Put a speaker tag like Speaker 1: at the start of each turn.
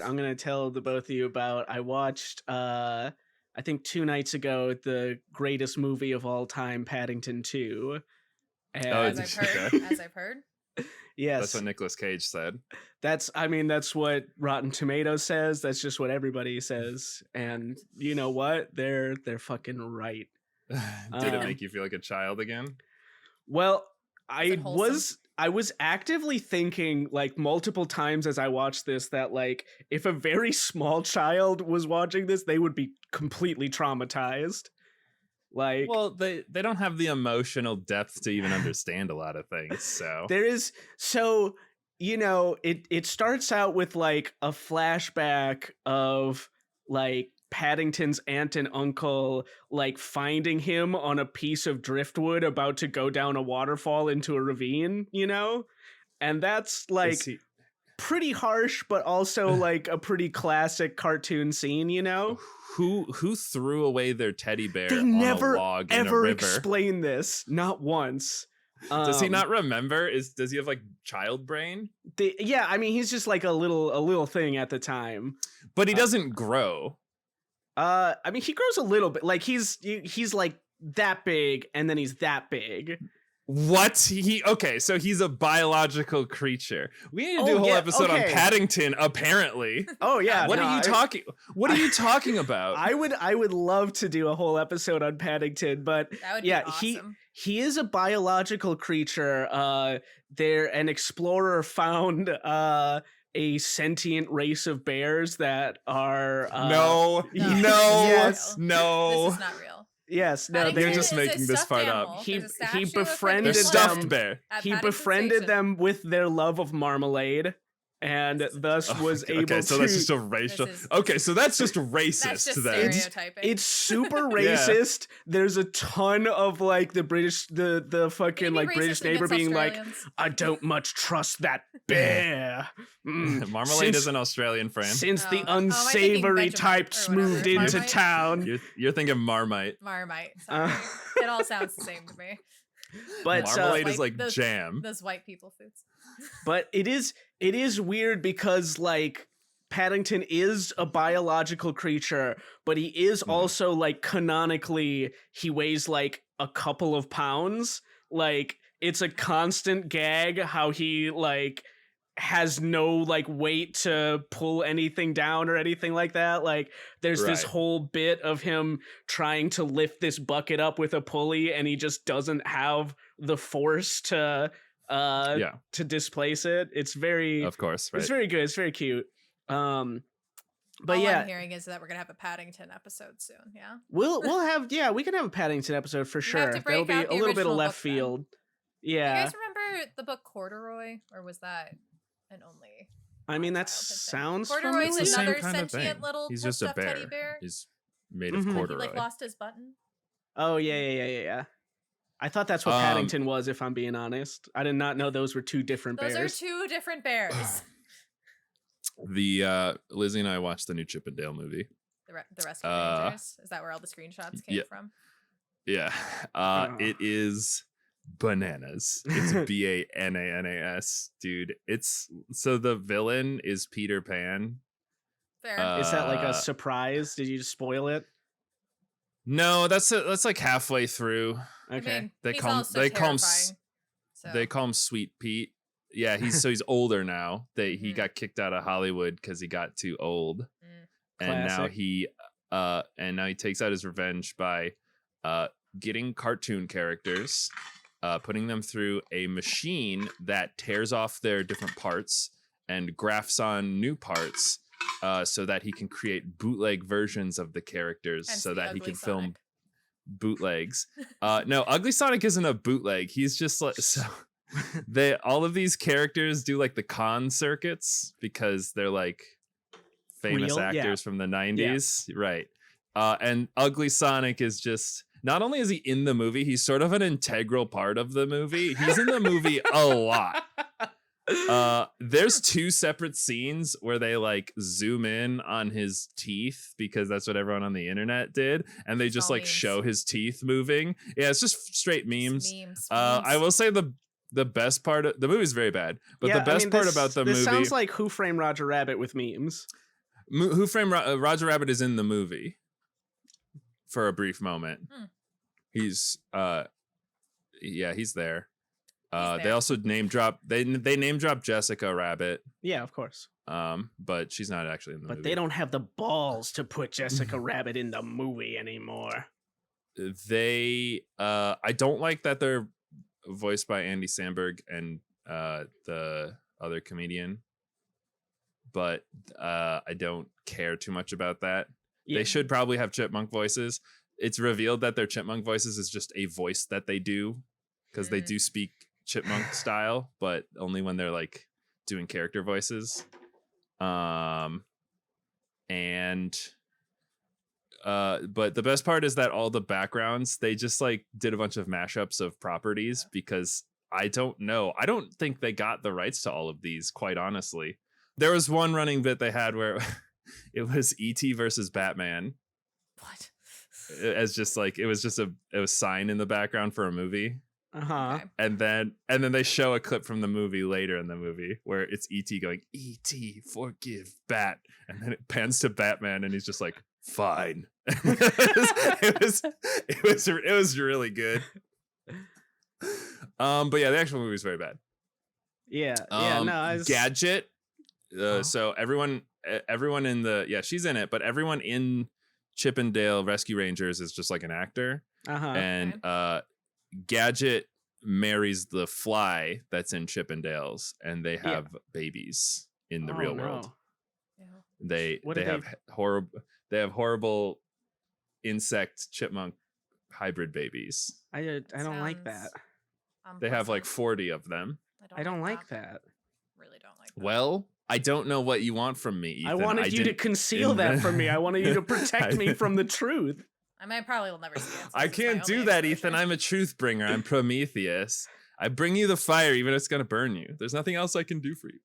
Speaker 1: I'm gonna tell the both of you about. I watched I think 2 nights ago the greatest movie of all time, Paddington 2.
Speaker 2: As
Speaker 1: And
Speaker 2: I've heard. As I've heard.
Speaker 1: yes,
Speaker 3: That's what Nicolas Cage said.
Speaker 1: that's what Rotten Tomatoes says. That's just what everybody says. And you know what? They're fucking right.
Speaker 3: Did it make you feel like a child again?
Speaker 1: Well,
Speaker 2: it wholesome?
Speaker 1: I was actively thinking like multiple times as I watched this that like if a very small child was watching this, they would be completely traumatized. Like,
Speaker 3: well, they don't have the emotional depth to even understand a lot of things. So
Speaker 1: there is it starts out with like a flashback of like Paddington's aunt and uncle like finding him on a piece of driftwood about to go down a waterfall into a ravine, and that's like pretty harsh, but also like a pretty classic cartoon scene,
Speaker 3: Who threw away their teddy bear
Speaker 1: They
Speaker 3: on
Speaker 1: never
Speaker 3: a log in a
Speaker 1: ever
Speaker 3: river?
Speaker 1: explain this, not once.
Speaker 3: Does he not remember? Does he have like child brain?
Speaker 1: Yeah, I mean he's just like a little thing at the time,
Speaker 3: but he doesn't grow.
Speaker 1: I mean he grows a little bit. Like he's like that big, and then he's that big.
Speaker 3: What? So he's a biological creature. We need to do a whole episode on Paddington, apparently.
Speaker 1: Oh yeah.
Speaker 3: What are you talking about?
Speaker 1: I would love to do a whole episode on Paddington, but
Speaker 2: that would be awesome.
Speaker 1: He is a biological creature. An explorer found a sentient race of bears that are
Speaker 3: No.
Speaker 1: Yes.
Speaker 3: No.
Speaker 2: This is not real.
Speaker 1: Yes, no,
Speaker 3: they're just making this part up.
Speaker 1: He befriended
Speaker 3: them. Stuffed bear.
Speaker 1: He befriended them with their love of marmalade, and thus was able to.
Speaker 3: So that's just a racial. So that's just racist.
Speaker 2: That's just
Speaker 3: then.
Speaker 2: stereotyping.
Speaker 1: It's super racist. There's a ton of like the British, the fucking like British neighbor being like, I don't much trust that bear.
Speaker 3: Marmalade is an Australian friend.
Speaker 1: Since the unsavory types moved into town.
Speaker 3: You're thinking Marmite.
Speaker 2: Marmite. Sorry. It all sounds the same to me.
Speaker 1: But
Speaker 3: marmalade is like jam.
Speaker 2: Those white people foods.
Speaker 1: But it is weird because like Paddington is a biological creature, but he is also like canonically he weighs like a couple of pounds. Like it's a constant gag how he like has no like weight to pull anything down or anything like that. Like there's this whole bit of him trying to lift this bucket up with a pulley, and he just doesn't have the force to displace it. It's very,
Speaker 3: of course, right.
Speaker 1: It's very good. It's very cute. But
Speaker 2: all I'm hearing is that we're gonna have a Paddington episode soon. Yeah,
Speaker 1: we can have a Paddington episode for sure. That'll be a little bit of left field. Yeah.
Speaker 2: You guys remember the book Corduroy, or was that an only?
Speaker 1: I mean, that sounds
Speaker 2: Corduroy's
Speaker 1: familiar.
Speaker 2: another sentient little
Speaker 3: He's just a bear.
Speaker 2: teddy bear.
Speaker 3: He's made of corduroy.
Speaker 2: He like lost his button.
Speaker 1: Oh yeah. I thought that's what Paddington was, if I'm being honest. I did not know those were two different bears.
Speaker 2: Those are two different bears.
Speaker 3: Lizzie and I watched the new Chip and Dale movie.
Speaker 2: The Rescue Rangers? Is that where all the screenshots came from?
Speaker 3: Yeah. It is bananas. It's BANANAS, dude. So the villain is Peter Pan.
Speaker 2: Fair.
Speaker 1: Is that like a surprise? Did you just spoil it?
Speaker 3: No, that's like halfway through.
Speaker 1: Okay.
Speaker 2: I mean,
Speaker 3: they call him Sweet Pete. Yeah, he's older now. He got kicked out of Hollywood because he got too old, and now he takes out his revenge by getting cartoon characters, putting them through a machine that tears off their different parts and grafts on new parts, so that he can create bootleg versions of the characters, so that he can film bootlegs. No, Ugly Sonic isn't a bootleg. He's just like all of these characters do like the con circuits because they're like famous actors from the 90s, right? And Ugly Sonic is just, not only is he in the movie, he's sort of an integral part of the movie. He's in the movie a lot. There's two separate scenes where they like zoom in on his teeth because that's what everyone on the internet did, and they just like memes. Show his teeth moving. Yeah, it's just straight memes. I will say the best part of the movie is very bad, but the best part about the movie
Speaker 1: sounds like Who Framed Roger Rabbit with memes.
Speaker 3: Who Framed Roger Rabbit is in the movie for a brief moment. He's he's there. They also name drop they name drop Jessica Rabbit.
Speaker 1: Yeah, of course.
Speaker 3: But she's not actually in the movie.
Speaker 1: But they don't have the balls to put Jessica Rabbit in the movie anymore.
Speaker 3: I don't like that they're voiced by Andy Samberg and the other comedian, but I don't care too much about that. Yeah. They should probably have chipmunk voices. It's revealed that their chipmunk voices is just a voice that they do, because they do speak chipmunk style, but only when they're like doing character voices. But the best part is that all the backgrounds, they just like did a bunch of mashups of properties, because I don't think they got the rights to all of these, quite honestly. There was one running bit they had where it was E.T. versus Batman.
Speaker 2: What?
Speaker 3: As just like it was sign in the background for a movie.
Speaker 1: Okay.
Speaker 3: And then they show a clip from the movie later in the movie where it's E.T. going, "E.T. forgive Bat," and then it pans to Batman and he's just like, "Fine." it was really good. But yeah, the actual movie is very bad. Gadget. So everyone in the she's in it, but everyone in Chip and Dale Rescue Rangers is just like an actor. And Gadget marries the fly that's in Chip and Dale's, and they have babies in the real world. They have horrible insect chipmunk hybrid babies.
Speaker 1: I don't like that.
Speaker 3: They have like 40 of them.
Speaker 1: I don't like that.
Speaker 2: Really don't like that.
Speaker 3: Well, I don't know what you want from me, Ethan.
Speaker 1: I wanted you to conceal that from me. I wanted you to protect me from the truth.
Speaker 2: I mean, I probably will never see it.
Speaker 3: I can't do that, Ethan. I'm a truth bringer. I'm Prometheus. I bring you the fire, even if it's going to burn you. There's nothing else I can do for you.